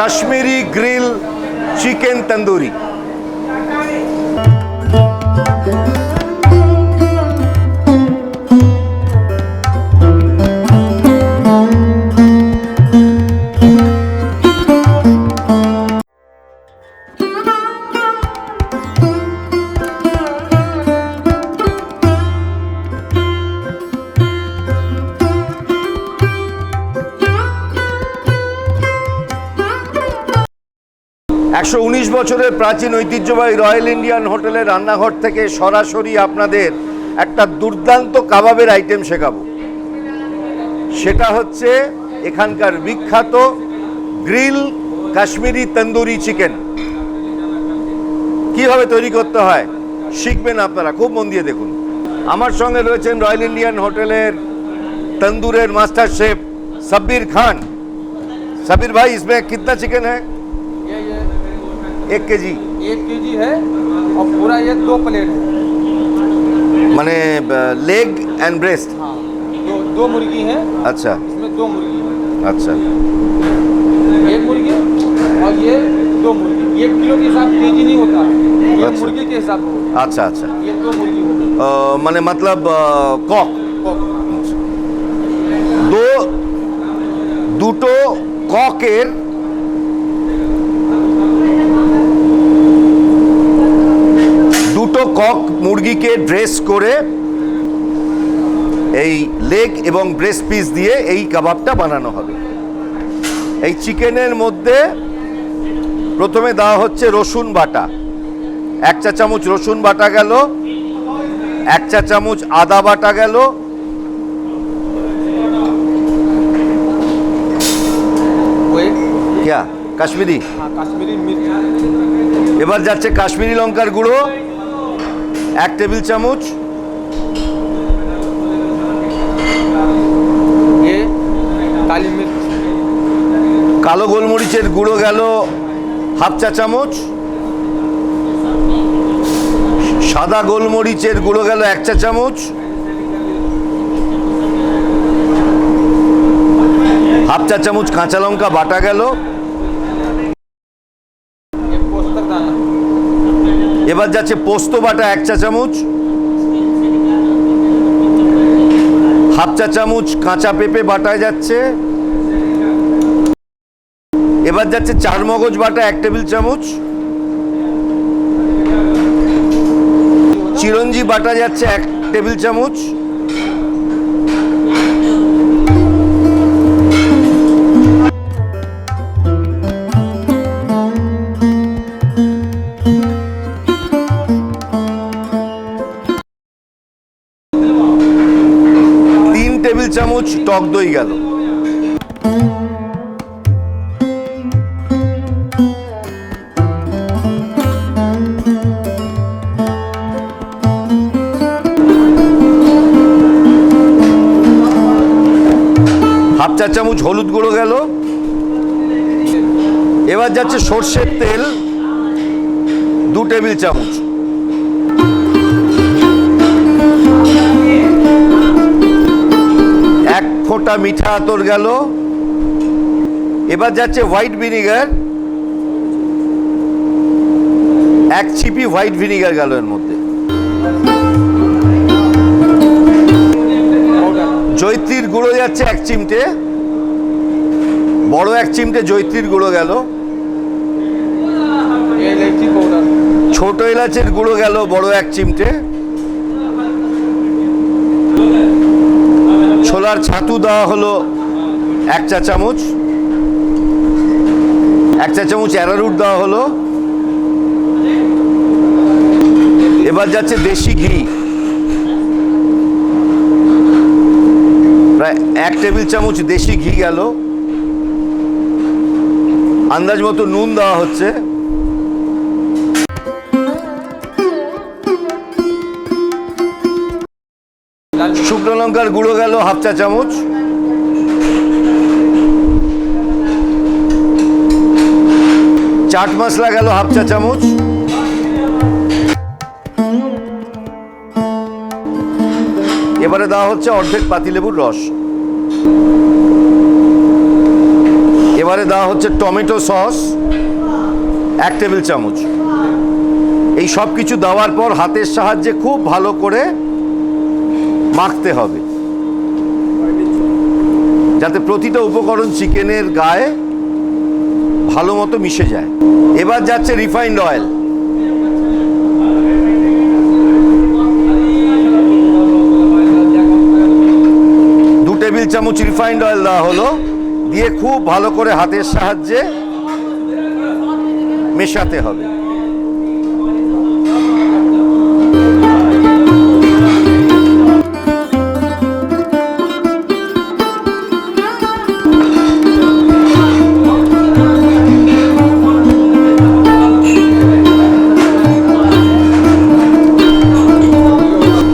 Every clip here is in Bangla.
Kashmiri grill chicken tandoori. একশো ১৯ বছরের প্রাচীন ঐতিহ্যবাহী রয়্যাল ইন্ডিয়ান হোটেলের রান্নাঘর থেকে সরাসরি আপনাদের একটা দুর্দান্ত কাবাবের আইটেম শেখাবো। সেটা হচ্ছে এখানকার বিখ্যাত গ্রিল কাশ্মীরি তন্দুরি চিকেন। কিভাবে তৈরি করতে হয় শিখবেন আপনারা, খুব মন দিয়ে দেখুন। আমার সঙ্গে রয়েছেন রয়্যাল ইন্ডিয়ান হোটেলের তন্দুরের মাস্টার শেফ সাব্বির খান। সাব্বির ভাই, इसमें कितना चिकन है? ये 1 केजी। 1 केजी है और पूरा ये 2 प्लेट है। माने लेग एंड ब्रेस्ट? हाँ, दो मुर्गी है। अच्छा, इसमें 2 मुर्गी है। अच्छा। 1 मुर्गी और ये 2 मुर्गी। 1 किलो के हिसाब केजी नहीं होता, ये अच्छा। मुर्गी के हिसाब से होता अच्छा अच्छा, है। ये 2 मुर्गी होगी। माने मतलब कॉक দুটো ককের দুটো কক মুরগিকে ড্রেস করে এই লেগ এবং ব্রেস্ট পিস দিয়ে এই কাবাবটা বানানো হবে। এই চিকেনের মধ্যে প্রথমে দেওয়া হচ্ছে রসুন বাটা। 1 চা চামচ রসুন বাটা গেল, 1 চা চামচ আদা বাটা গেল, क्या কাশ্মীরি? हाँ, काश्मीरी मिर्च। এবার যাচ্ছে কাশ্মীরি লঙ্কার গুঁড়ো 1 টেবিল চামচ, ये काली मिर्च। কালো গোলমরিচের গুঁড়ো গেল 1/2 চা চামচ, সাদা গোলমরিচের গুঁড়ো গেল 1 চা চামচ, 1/2 চা চামচ কাঁচা লঙ্কা বাটা গেল। ये पोस्तक दाना। এবার যাচ্ছে পোস্ত বাটা 1 চা চামচ, 1/2 চা চামচ কাঁচা পেঁপে বাটায় যাচ্ছে। এবার যাচ্ছে চারমগজ বাটা 1 টেবিল চামচ, চিরঞ্জি বাটা যাচ্ছে 1 টেবিল চামচ, টেবিল চামচ টক দই গেল। হাফ চা চামচ হলুদ গুঁড়ো গেল। এবার যাচ্ছে সর্ষের তেল 2 টেবিল চামচ, ফোঁটা মিঠা আতর গেল। এবার যাচ্ছে হোয়াইট ভিনিগার, 1 ছিপি হোয়াইট ভিনিগার গেল এর মধ্যে। জয়ত্রীর গুঁড়ো যাচ্ছে 1 চিমটে, বড় 1 চিমটে জয়ত্রীর গুঁড়ো গেল। ছোট এলাচের গুঁড়ো গেল বড় 1 চিমটে। ছোলার ছাতু দেওয়া হলো 1 চা চামচ, 1 চা চামচ অ্যারারুট দেওয়া হলো। এবার যাচ্ছে দেশি ঘি, প্রায় 1 টেবিল চামচ দেশি ঘি গেল। আন্দাজ মতো নুন দেওয়া হচ্ছে। শুকনো লঙ্কার গুঁড়ো গেল 1/2 চা চামচ, চাট মশলা গেল 1/2 চা চামচ, এবারে দেওয়া হচ্ছে অর্ধেক পাতিলেবুর রস। এবারে দেওয়া হচ্ছে টমেটো সস 1 টেবিল চামচ। এই সব কিছু দেওয়ার পর হাতের সাহায্যে খুব ভালো করে মাখতে হবে, যাতে প্রতিটা উপকরণ চিকেনের গায়ে ভালো মতো মিশে যায়। এবার যাচ্ছে রিফাইন্ড অয়েল। দু টেবিল চামচ রিফাইন্ড অয়েল দেওয়া হলো, দিয়ে খুব ভালো করে হাতের সাহায্যে মেশাতে হবে।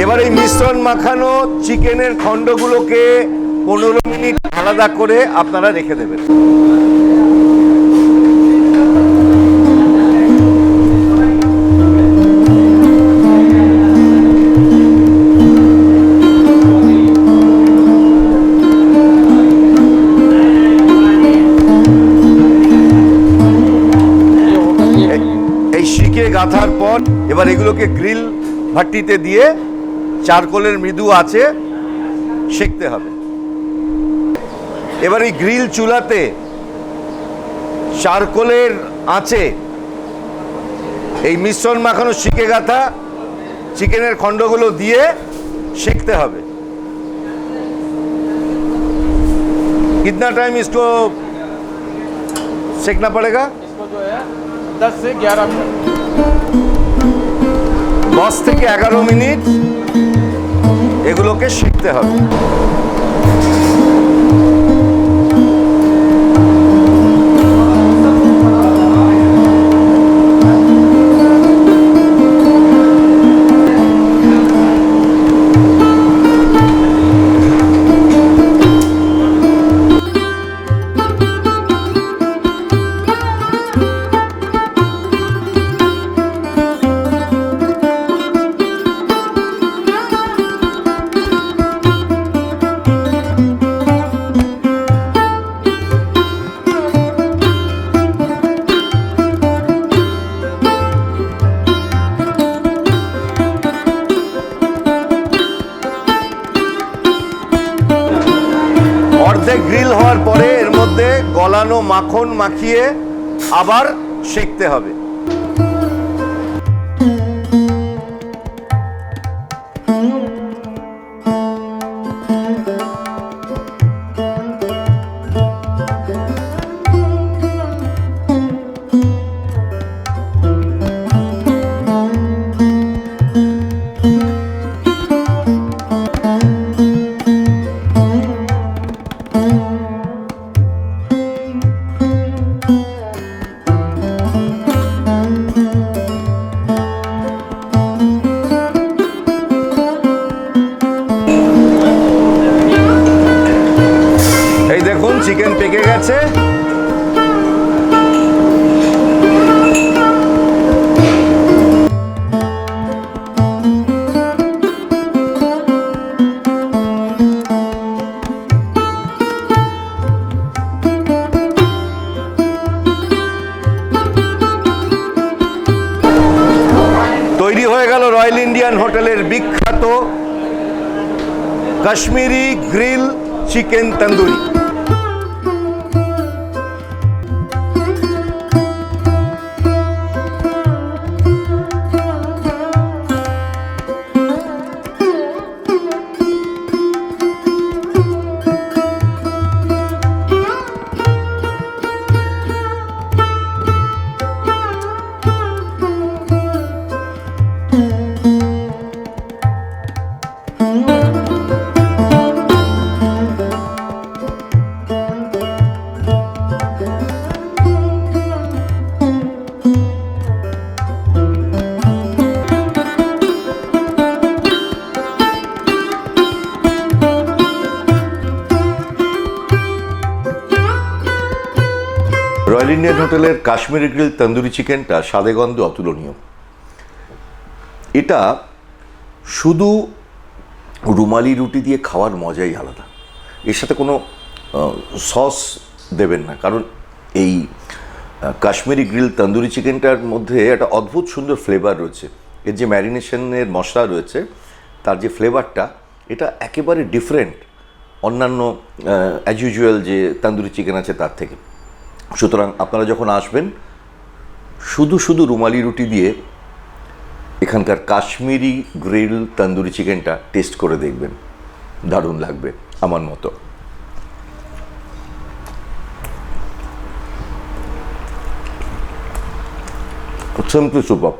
এবার এই মিশ্রণ মাখানো চিকেনের খণ্ডগুলোকে 15 মিনিট আলাদা করে আপনারা রেখে দেবেন। এই শিকে গাঁথার পর এবার এগুলোকে গ্রিল ভাট্টিতে দিয়ে চারকোলের মৃদু আঁচে সেঁকতে হবে। এবার এই গ্রিল চুলাতে চারকোলের আঁচে এই মিশ্রণ মাখানো শিকে গাঁথা চিকেনের খণ্ডগুলো দিয়ে সেঁকতে হবে। कितना टाइम इसको सेकना पड़ेगा? इसको जो है 10 से 11 मिनट। 10 থেকে 11 মিনিট এগুলোকে সেঁকতে হবে। অর্ধেক গ্রিল হওয়ার পরে এর মধ্যে গলানো মাখন মাখিয়ে আবার সেঁকতে হবে। এই দেখুন চিকেন পেকে গেছে। তৈরি হয়ে গেল রয়্যাল ইন্ডিয়ান হোটেলের বিখ্যাত Kashmiri grill chicken tandoori. Royal Indian হোটেলের কাশ্মীরি গ্রিল তন্দুরি চিকেনটা স্বাদে গন্ধে অতুলনীয়। এটা শুধু রুমালি রুটি দিয়ে খাওয়ার মজাই আলাদা। এর সাথে কোনো সস দেবেন না, কারণ এই কাশ্মীরি গ্রিল তন্দুরি চিকেনটার মধ্যে একটা অদ্ভুত সুন্দর ফ্লেভার রয়েছে। এর যে ম্যারিনেশনের মশলা রয়েছে তার যে ফ্লেভারটা, এটা একেবারে ডিফারেন্ট অন্যান্য অ্যাজ ইউজুয়াল যে তন্দুরি চিকেন আছে তার থেকে। সুতরাং আপনারা যখন আসবেন শুধু শুধু রুমালি রুটি দিয়ে এখানকার কাশ্মীরি গ্রিল তন্দুরি চিকেনটা টেস্ট করে দেখবেন, দারুণ লাগবে আমার মতো। Simply super.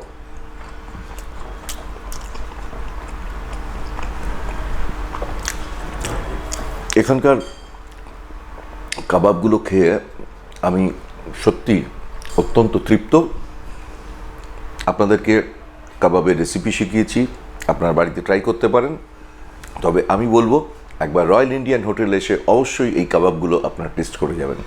এখানকার কাবাবগুলো খেয়ে আমি সত্যি অত্যন্ত তৃপ্ত। আপনাদেরকে কাবাবের রেসিপি শিখিয়েছি, আপনার বাড়িতে ট্রাই করতে পারেন। তবে আমি বলবো একবার রয়্যাল ইন্ডিয়ান হোটেলে এসে অবশ্যই এই কাবাবগুলো আপনারা টেস্ট করে যাবেন।